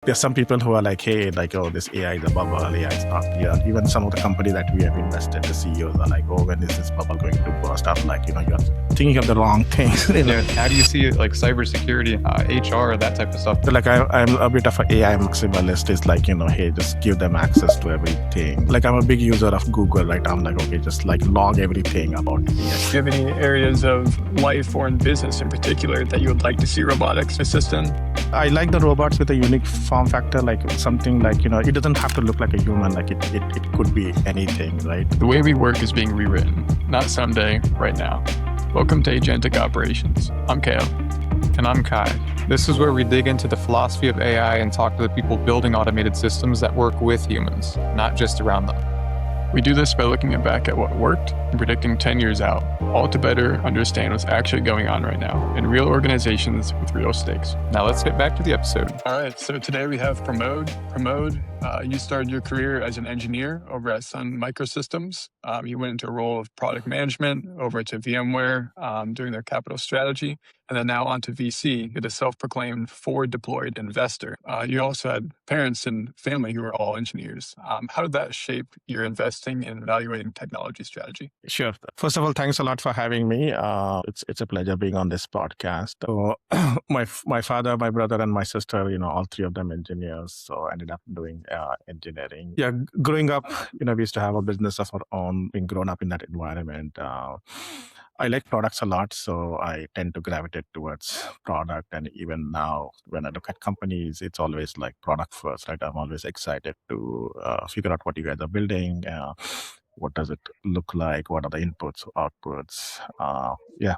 there's some people who are like, hey, like, oh, this AI is a bubble, AI is not real. Even some of the company that we have invested, the CEOs are like, oh, when is this bubble going to burst? I'm like, you're thinking of the wrong things. Yeah. How do you see it, like cybersecurity, HR, that type of stuff? So like I'm a bit of an AI maximalist. It's like, hey, just give them access to everything. Like I'm a big user of Google, right? I'm like, okay, just like log everything about AI. Do you have any areas of life or in business in particular that you would like to see robotics assist in? I like the robots with a unique form factor, like something like, it doesn't have to look like a human, like it could be anything, right? The way we work is being rewritten, not someday, right now. Welcome to Agentic Operations. I'm Kale. And I'm Kai. This is where we dig into the philosophy of AI and talk to the people building automated systems that work with humans, not just around them. We do this by looking back at what worked and predicting 10 years out, all to better understand what's actually going on right now in real organizations with real stakes. Now let's get back to the episode. All right, so today we have Pramod. Pramod, you started your career as an engineer over at Sun Microsystems. You went into a role of product management over to VMware doing their capital strategy, and then now onto VC. You're the self-proclaimed forward-deployed investor. You also had parents and family who were all engineers. How did that shape your investing and evaluating technology strategy? Sure. First of all, thanks a lot for having me. It's a pleasure being on this podcast. So my father, my brother, and my sister, all three of them engineers. So I ended up doing engineering. Yeah, growing up, we used to have a business of our own. Being grown up in that environment, I like products a lot, so I tend to gravitate towards product. And even now, when I look at companies, it's always like product first, right? I'm always excited to figure out what you guys are building. What does it look like? What are the inputs, outputs? Yeah,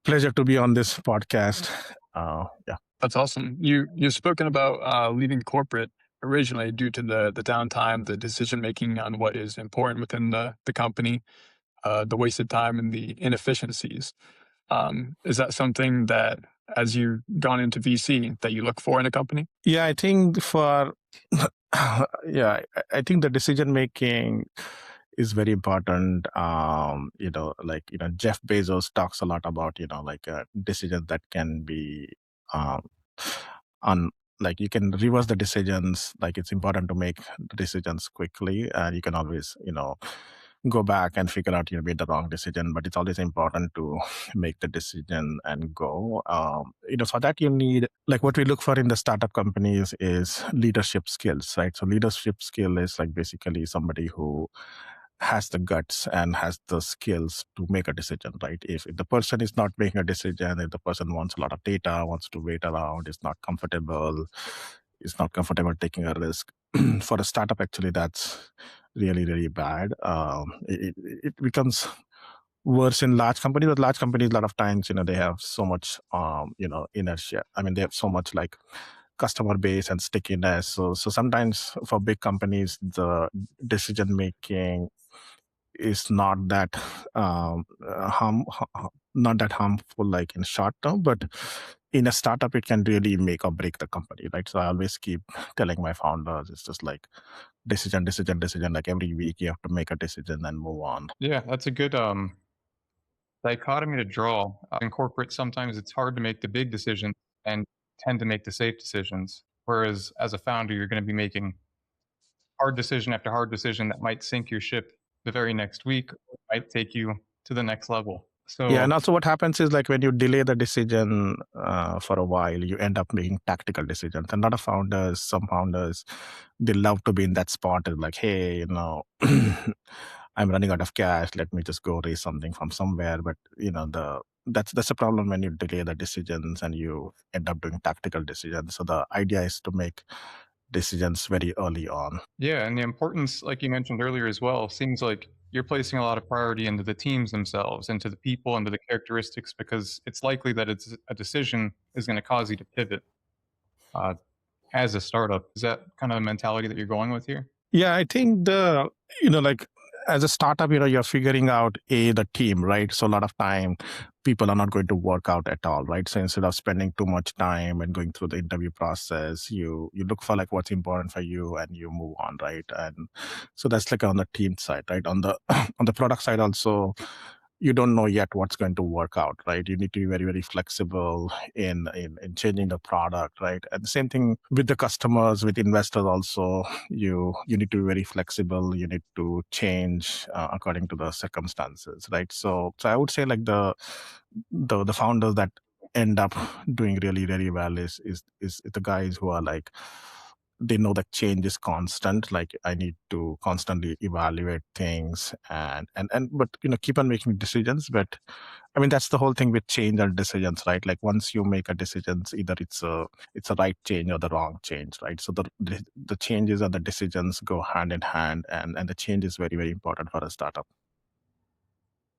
pleasure to be on this podcast. Yeah, that's awesome. You've spoken about leaving corporate originally due to the downtime, the decision making on what is important within the company, the wasted time and the inefficiencies. Is that something that, as you've gone into VC, that you look for in a company? Yeah, I think I think the decision making is very important. Jeff Bezos talks a lot about, decisions that can be like you can reverse the decisions. Like it's important to make decisions quickly, and you can always, go back and figure out you made the wrong decision, but it's always important to make the decision and go. For that you need, like what we look for in the startup companies is leadership skills, right? So leadership skill is like basically somebody who has the guts and has the skills to make a decision, right? If the person is not making a decision, if the person wants a lot of data, wants to wait around, is not comfortable taking a risk. For a startup, actually, that's really, really bad. It becomes worse in large companies. But large companies, a lot of times, they have so much, inertia. I mean, they have so much like customer base and stickiness. So sometimes for big companies, the decision making is not that not that harmful, like in short term, but in a startup, it can really make or break the company, right? So I always keep telling my founders, it's just like decision. Like every week, you have to make a decision and move on. Yeah, that's a good dichotomy to draw. In corporate, sometimes it's hard to make the big decisions and tend to make the safe decisions. Whereas as a founder, you're going to be making hard decision after hard decision that might sink your ship the very next week, or might take you to the next level. So yeah, and also what happens is like when you delay the decision for a while, you end up making tactical decisions. And a lot of founders, some founders, they love to be in that spot. It's like, hey, I'm running out of cash. Let me just go raise something from somewhere. But that's a problem when you delay the decisions and you end up doing tactical decisions. So the idea is to make decisions very early on. Yeah, and the importance, like you mentioned earlier as well, seems like you're placing a lot of priority into the teams themselves, into the people, into the characteristics, because it's likely that it's a decision is going to cause you to pivot as a startup. Is that kind of the mentality that you're going with here? Yeah, I think as a startup, you're figuring out the team, right? So a lot of time, people are not going to work out at all, right? So instead of spending too much time and going through the interview process, you look for like what's important for you and you move on, right? And so that's like on the team side, right? On the on the product side also, you don't know yet what's going to work out, right? You need to be very, very flexible in changing the product, right? And the same thing with the customers, with investors also. You need to be very flexible. You need to change according to the circumstances, right? So I would say like the founders that end up doing really, really well is the guys who are like, they know that change is constant. Like I need to constantly evaluate things and but keep on making decisions. But I mean, that's the whole thing with change and decisions, right? Like once you make a decision, either it's a right change or the wrong change, right? So the changes and the decisions go hand in hand, and the change is very, very important for a startup.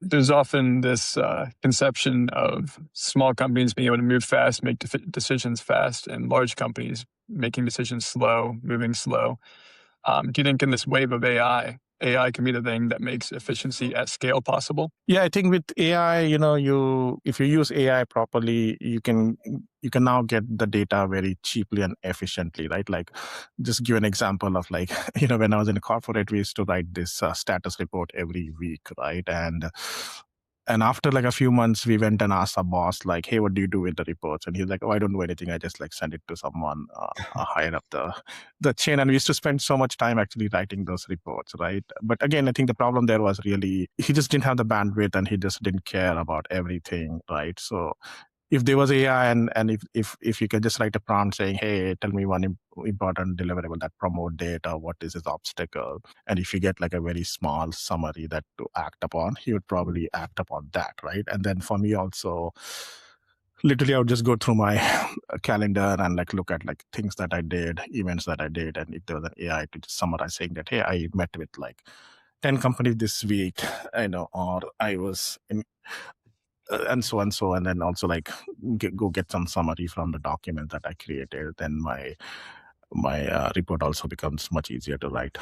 There's often this conception of small companies being able to move fast, make decisions fast, and large companies making decisions slow, moving slow. Do you think in this wave of AI can be the thing that makes efficiency at scale possible? Yeah, I think with AI, if you use AI properly, you can now get the data very cheaply and efficiently, right? Like, just give an example of like, when I was in a corporate, we used to write this status report every week, right? And after like a few months, we went and asked our boss, like, hey, what do you do with the reports? And he's like, oh, I don't do anything. I just like send it to someone higher up the chain. And we used to spend so much time actually writing those reports, right? But again, I think the problem there was really, he just didn't have the bandwidth and he just didn't care about everything, right? So if there was AI and if you could just write a prompt saying, hey, tell me one important deliverable that Pramod did, or what is his obstacle, and if you get like a very small summary that to act upon, he would probably act upon that, right? And then for me also, literally I would just go through my calendar and like look at like things that I did, events that I did, and if there was an AI to just summarize saying that, hey, I met with like 10 companies this week, or I was in and so and so, and then also like go get some summary from the document that I created, then my report also becomes much easier to write.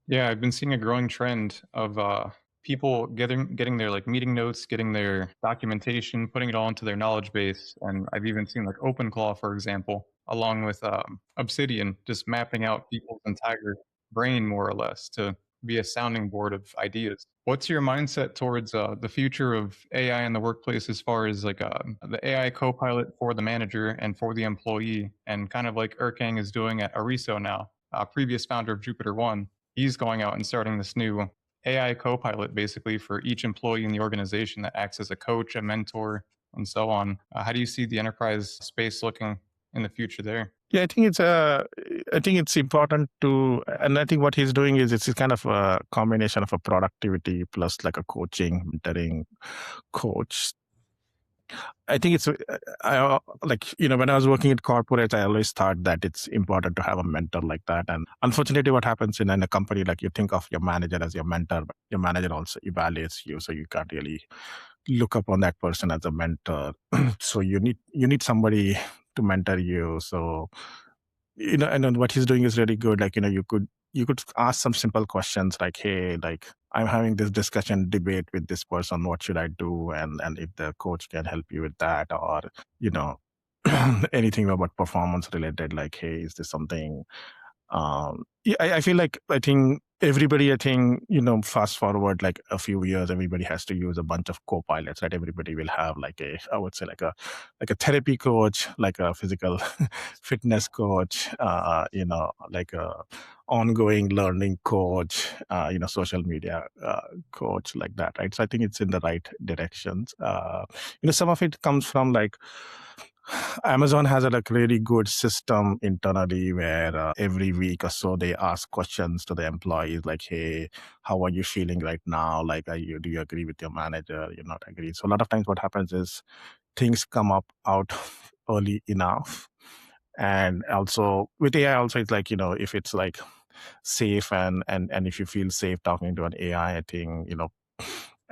Yeah, I've been seeing a growing trend of people getting their like meeting notes, getting their documentation, putting it all into their knowledge base. And I've even seen like OpenClaw, for example, along with Obsidian, just mapping out people's entire brain more or less to be a sounding board of ideas. What's your mindset towards the future of AI in the workplace as far as like the AI co-pilot for the manager and for the employee, and kind of like Erkang is doing at Ariso now, previous founder of Jupiter One? He's going out and starting this new AI co-pilot basically for each employee in the organization that acts as a coach, a mentor, and so on. How do you see the enterprise space looking in the future there? Yeah, I think it's important to, and I think what he's doing is it's kind of a combination of a productivity plus like a coaching, mentoring coach. I think it's, I like, when I was working at corporates, I always thought that it's important to have a mentor like that. And unfortunately, what happens in a company, like you think of your manager as your mentor, but your manager also evaluates you. So you can't really look upon that person as a mentor. So you need somebody to mentor you. So, and then what he's doing is really good. Like, you could ask some simple questions like, hey, like I'm having this discussion debate with this person, what should I do? And if the coach can help you with that, or, anything about performance related, like, hey, is this something yeah, I feel like I think everybody, fast forward like a few years, everybody has to use a bunch of co-pilots, right? Everybody will have like I would say like a therapy coach, like a physical fitness coach, like a ongoing learning coach, social media coach, like that, right? So I think it's in the right directions. Some of it comes from like Amazon has a like really good system internally where every week or so they ask questions to the employees like, hey, how are you feeling right now? Like, do you agree with your manager? You're not agree. So a lot of times what happens is things come out early enough. And also with AI also, it's like, if it's like safe and if you feel safe talking to an AI, I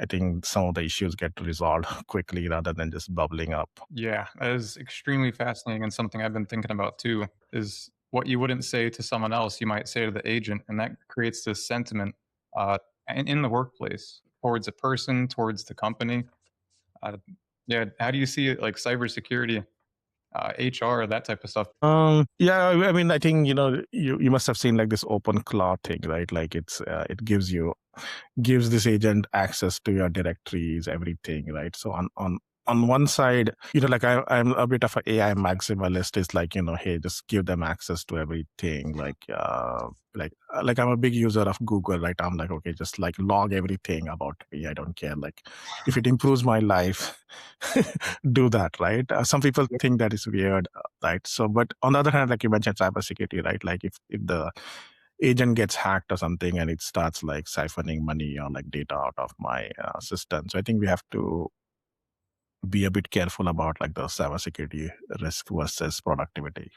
think some of the issues get resolved quickly rather than just bubbling up. Yeah, that is extremely fascinating, and something I've been thinking about too is what you wouldn't say to someone else, you might say to the agent, and that creates this sentiment in the workplace towards a person, towards the company. Yeah, how do you see it, like cybersecurity, HR, that type of stuff? Yeah, I mean, I think you must have seen like this OpenClaw thing, right? Like it gives you gives this agent access to your directories, everything, right? So on one side, like I'm a bit of an AI maximalist. It's like, hey, just give them access to everything. Like I'm a big user of Google, right? I'm like, okay, just like log everything about me. I don't care. Like if it improves my life, do that, right? Some people think that is weird, right? So, but on the other hand, like you mentioned cybersecurity, right? Like if the agent gets hacked or something and it starts like siphoning money or like data out of my system. So I think we have to be a bit careful about like the cybersecurity risk versus productivity.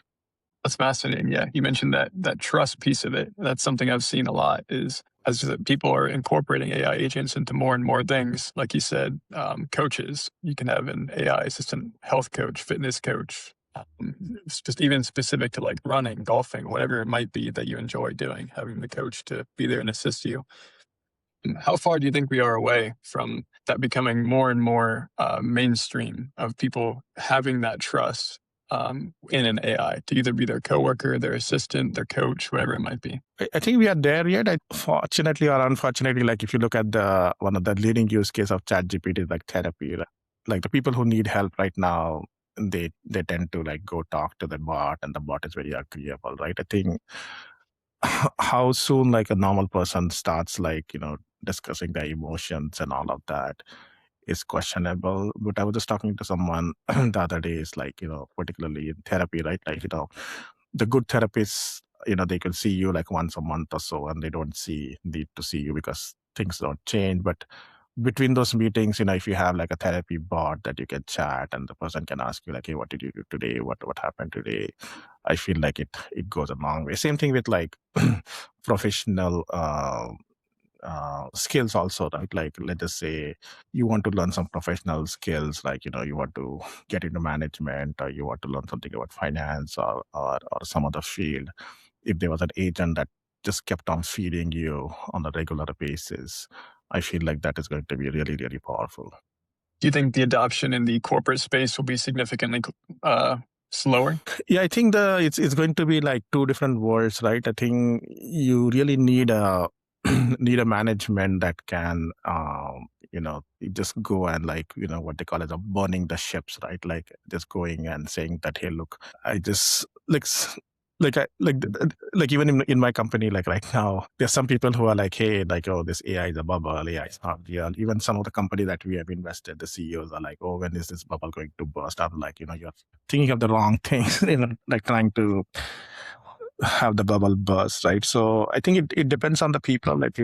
That's fascinating. Yeah, you mentioned that trust piece of it. That's something I've seen a lot. Is as people are incorporating AI agents into more and more things, like you said, coaches. You can have an AI assistant health coach, fitness coach. It's just even specific to like running, golfing, whatever it might be that you enjoy doing, having the coach to be there and assist you. How far do you think we are away from that becoming more and more mainstream of people having that trust in an AI to either be their coworker, their assistant, their coach, whatever it might be? I think we are there yet. Fortunately or unfortunately, like if you look at one of the leading use case of ChatGPT is like therapy. Right? Like the people who need help right now, they tend to like go talk to the bot, and the bot is very agreeable, right? I think how soon like a normal person starts like discussing their emotions and all of that is questionable. But I was just talking to someone the other day, is like particularly in therapy, right? Like the good therapists, they can see you like once a month or so, and they don't need to see you because things don't change. But between those meetings, if you have like a therapy bot that you can chat and the person can ask you like, hey, what did you do today? What happened today? I feel like it goes a long way. Same thing with like professional skills also, right? Like let's just say you want to learn some professional skills, like you want to get into management, or you want to learn something about finance or some other field. If there was an agent that just kept on feeding you on a regular basis, I feel like that is going to be really, really powerful. Do you think the adoption in the corporate space will be significantly slower? Yeah, I think it's going to be like two different worlds, right? I think you really need a need a management that can just go and like what they call as a burning the ships, right? Like just going and saying that, hey, look, I just like even in my company, like right now, there's some people who are like, hey, like, oh, this AI is a bubble, AI is not real. Even some of the company that we have invested, the CEOs are like, oh, when is this bubble going to burst? I'm like, you're thinking of the wrong things, like trying to have the bubble burst, right? So I think it depends on the people. Like,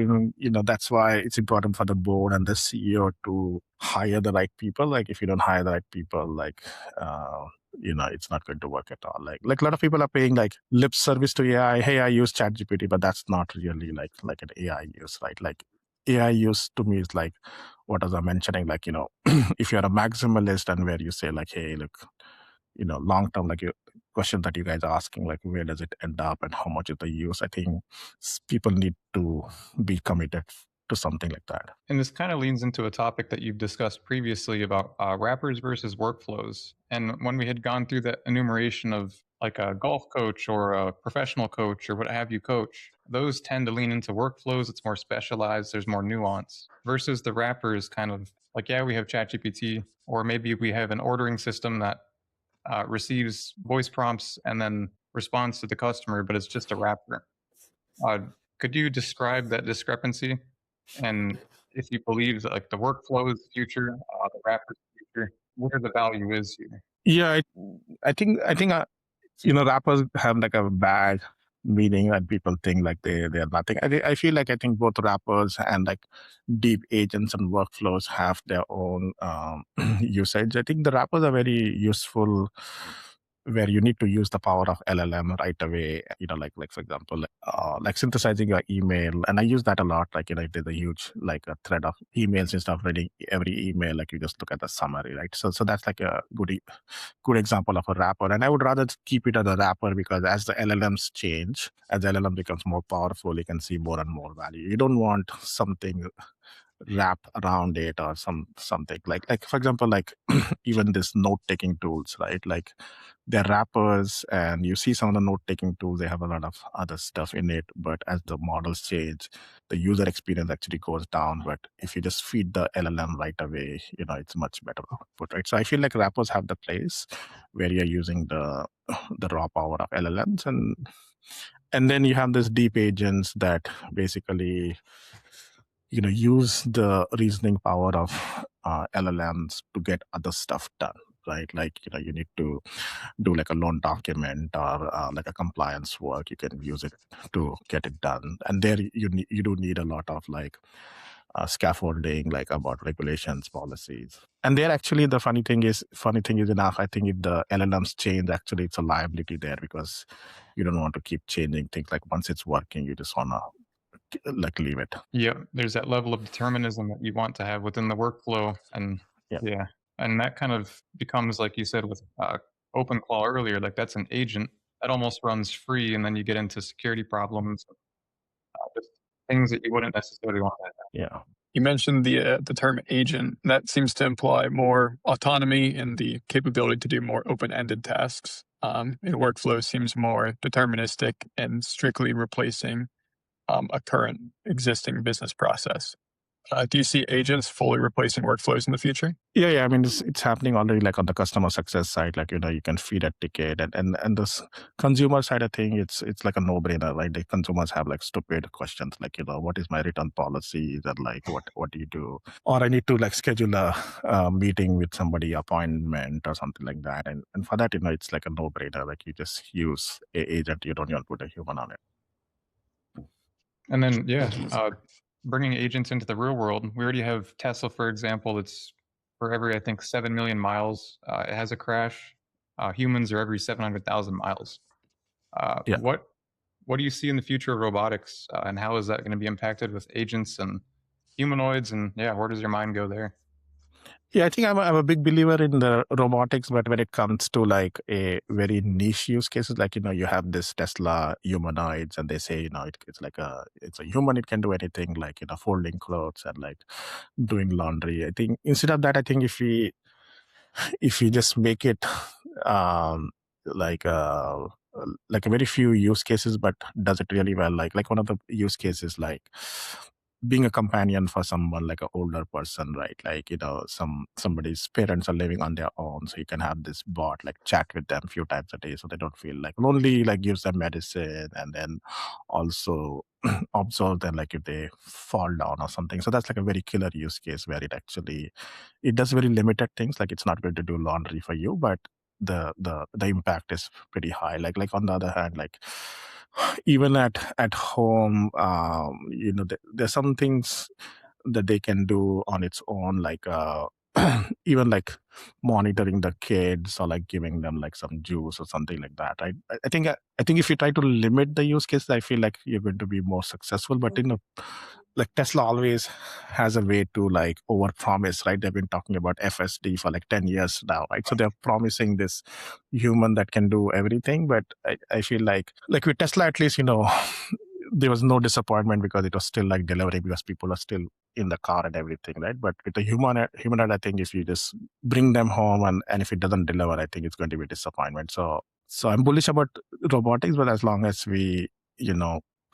that's why it's important for the board and the CEO to hire the right people. Like if you don't hire the right people, like, it's not going to work at all. Like a lot of people are paying like lip service to AI. Hey, I use ChatGPT, but that's not really like an AI use, right? Like AI use to me is like what I was mentioning, like, if you're a maximalist and where you say like, hey, look, long term, like your question that you guys are asking, like where does it end up and how much is the use? I think people need to be committed to something like that. And this kind of leans into a topic that you've discussed previously about wrappers versus workflows. And when we had gone through that enumeration of like a golf coach or a professional coach or what have you coach, those tend to lean into workflows. It's more specialized. There's more nuance versus the wrappers kind of like, yeah, we have ChatGPT, or maybe we have an ordering system that receives voice prompts and then responds to the customer, but it's just a wrapper. Could you describe that discrepancy? And if you believe that like the workflow is the future, the wrapper is the future, where the value is here? Yeah, I think rappers have like a bad meaning that people think like they're nothing. I feel like I think both rappers and like deep agents and workflows have their own usage. I think the rappers are very useful where you need to use the power of LLM right away. Like for example, like synthesizing your email, and I use that a lot. Like if there's a huge like a thread of emails, instead of reading every email, like you just look at the summary, right? So that's like a good example of a wrapper. And I would rather keep it as a wrapper because as the LLMs change, as the LLM becomes more powerful, you can see more and more value. You don't want something wrap around it or something like for example, like even this note-taking tools, right? Like they're wrappers, and you see some of the note-taking tools, they have a lot of other stuff in it, but as the models change, the user experience actually goes down. But if you just feed the LLM right away, it's much better output, right? So I feel like wrappers have the place where you're using the raw power of LLMs, and then you have this deep agents that basically use the reasoning power of LLMs to get other stuff done, right? Like you need to do like a loan document or like a compliance work. You can use it to get it done, and there you do need a lot of like scaffolding, like about regulations, policies. And there actually the funny thing is enough, I think if the LLMs change, actually it's a liability there, because you don't want to keep changing things. Like once it's working, you just want to like leave it. Yeah, there's that level of determinism that you want to have within the workflow, and Yeah. And that kind of becomes, like you said with OpenClaw earlier, like that's an agent that almost runs free, and then you get into security problems, just things that you wouldn't necessarily want to have. Yeah. You mentioned the term agent. That seems to imply more autonomy and the capability to do more open-ended tasks. And workflow seems more deterministic and strictly replacing a current existing business process. Do you see agents fully replacing workflows in the future? Yeah. I mean, it's happening already, like on the customer success side, like, you can feed a ticket, and this consumer side, I think it's like a no-brainer, right? The consumers have like stupid questions, like, what is my return policy? That like, what do you do? Or I need to like schedule a meeting with somebody, appointment or something like that. And for that, it's like a no-brainer. Like you just use a agent, you don't even put a human on it. And then, bringing agents into the real world. We already have Tesla, for example. It's for every, I think, 7 million miles, it has a crash. Humans are every 700,000 miles. Yeah. What do you see in the future of robotics, and how is that going to be impacted with agents and humanoids? And where does your mind go there? Yeah, I think I'm a big believer in the robotics, but when it comes to like a very niche use cases, like, you have this Tesla humanoids, and they say, it's a human, it can do anything, like, folding clothes and like doing laundry. I think instead of that, I think if we just make it like a very few use cases, but does it really well, like one of the use cases, like being a companion for someone, like an older person, right? Like, somebody's parents are living on their own, so you can have this bot like chat with them a few times a day, so they don't feel like lonely, like gives them medicine, and then also observe them, like if they fall down or something. So that's like a very killer use case where it does very limited things, like it's not going to do laundry for you, but the impact is pretty high. Like on the other hand, like even at home, there's some things that they can do on its own, like even like monitoring the kids, or like giving them like some juice or something like that. I think if you try to limit the use case, I feel like you're going to be more successful. But like Tesla always has a way to like overpromise, right? They've been talking about FSD for like 10 years now, right? So they're promising this human that can do everything. But I feel like with Tesla, at least, there was no disappointment, because it was still like delivering, because people are still in the car and everything, right? But with the humanoid, I think if you just bring them home, and if it doesn't deliver, I think it's going to be a disappointment. So I'm bullish about robotics, but as long as we,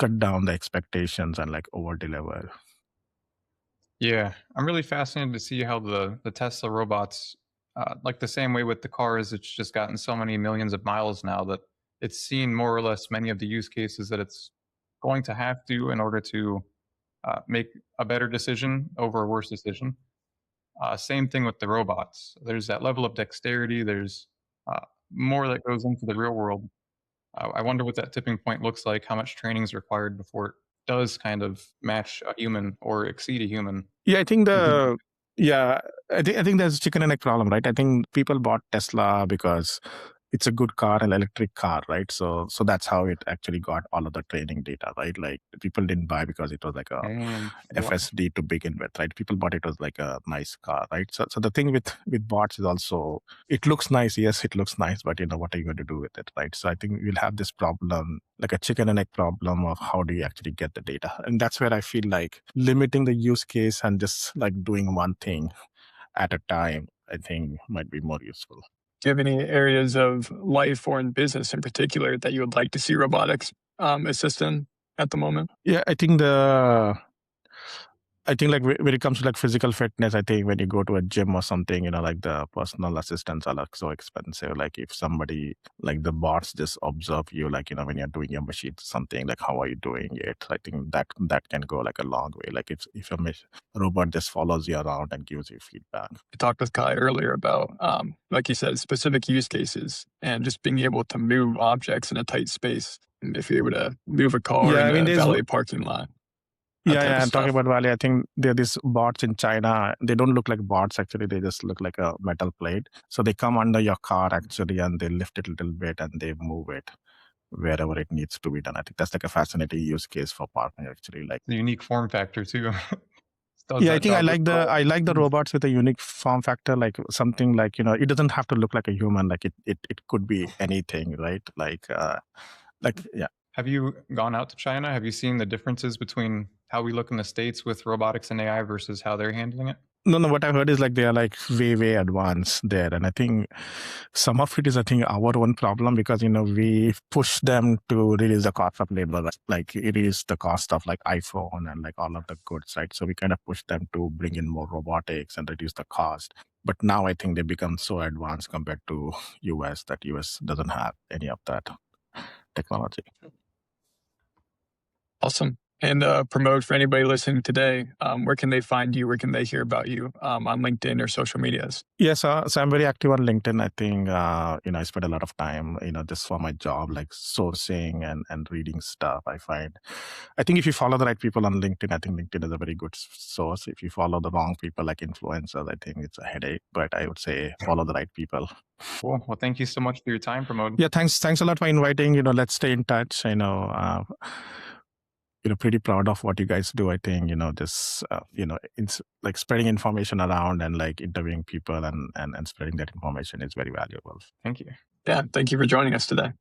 cut down the expectations and like over deliver. Yeah, I'm really fascinated to see how the Tesla robots, like the same way with the cars, it's just gotten so many millions of miles now that it's seen more or less many of the use cases that it's going to have to in order to make a better decision over a worse decision. Same thing with the robots. There's that level of dexterity. There's more that goes into the real world. I wonder what that tipping point looks like, how much training is required before it does kind of match a human or exceed a human. Yeah, I think I think there's chicken and egg problem, right? I think people bought Tesla because it's a good car, an electric car, right? So that's how it actually got all of the training data, right? Like people didn't buy because it was like a FSD to begin with, right? People bought it was like a nice car, right? So the thing with bots is also, it looks nice, yes, it looks nice, but what are you going to do with it, right? So I think we'll have this problem, like a chicken and egg problem of how do you actually get the data, and that's where I feel like limiting the use case and just like doing one thing at a time, I think might be more useful. Do you have any areas of life or in business in particular that you would like to see robotics assist in at the moment? Yeah, I think like when it comes to like physical fitness, I think when you go to a gym or something, like the personal assistants are like so expensive. Like if somebody, like the bots just observe you, like, when you're doing your machine something, like how are you doing it? I think that can go like a long way. Like if a robot just follows you around and gives you feedback. I talked with Kai earlier about, like you said, specific use cases and just being able to move objects in a tight space. And if you're able to move a car in a valet parking lot. Yeah, I'm talking about Valley. I think there are these bots in China. They don't look like bots, actually. They just look like a metal plate. So they come under your car, actually, and they lift it a little bit and they move it wherever it needs to be done. I think that's like a fascinating use case for parking, actually. Like the unique form factor, too. Yeah, I think I like the robots with a unique form factor, like something like, it doesn't have to look like a human. Like it could be anything, right? Like, yeah. Have you gone out to China? Have you seen the differences between how we look in the States with robotics and AI versus how they're handling it? No, what I've heard is like they are like way advanced there. And I think some of it is, I think, our own problem because, we push them to reduce the cost of labor, like it is the cost of like iPhone and like all of the goods, right? So we kind of push them to bring in more robotics and reduce the cost. But now I think they become so advanced compared to US that US doesn't have any of that technology. Awesome. And Pramod, for anybody listening today, where can they find you? Where can they hear about you on LinkedIn or social medias? Yes, so I'm very active on LinkedIn. I think, I spend a lot of time, just for my job, like sourcing and reading stuff. I think if you follow the right people on LinkedIn, I think LinkedIn is a very good source. If you follow the wrong people like influencers, I think it's a headache. But I would say follow the right people. Cool. Well, thank you so much for your time, Pramod. Yeah, thanks a lot for inviting. Let's stay in touch. Pretty proud of what you guys do. I think, just, it's like spreading information around and like interviewing people and spreading that information is very valuable. Thank you. Yeah, thank you for joining us today.